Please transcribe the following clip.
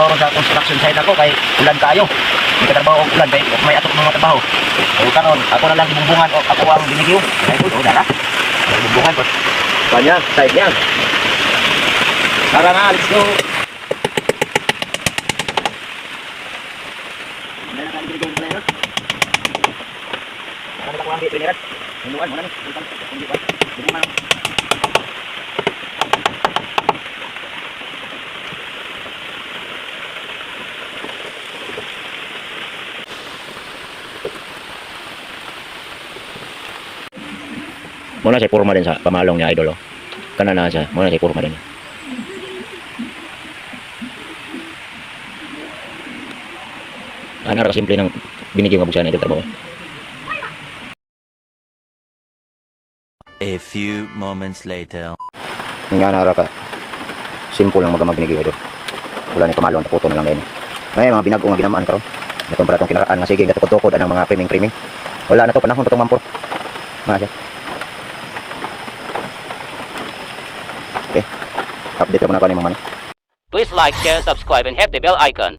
trabaho sa construction site ako kay ulan kayo. May katrabaho og ulan kay may atok mga trabaho. O karon ako na lang gibumbungan o ako ang binigyo. Ay ko dara. Bumbungan ko. Kanya side niya. Tara na, let's go. Muna siya purma din sa pamalong niya, idol. Kana na siya, muna siya purma din. Ana ra simple nang binigyan nga bugsan idol trabaho. A few moments later. Nga nara ka. Simple lang magamag binigay idol. Wala ni pamalong taputo na lang ngayon. May mga binago nga ginamaan karon. Natong para tong kinaraan nga sige gatukod-tukod anang mga priming-priming. Wala na to panahon to tong mampor. Mga siya. Okay. Update ako na ko ni mga man. Please like, share, subscribe, and hit the bell icon.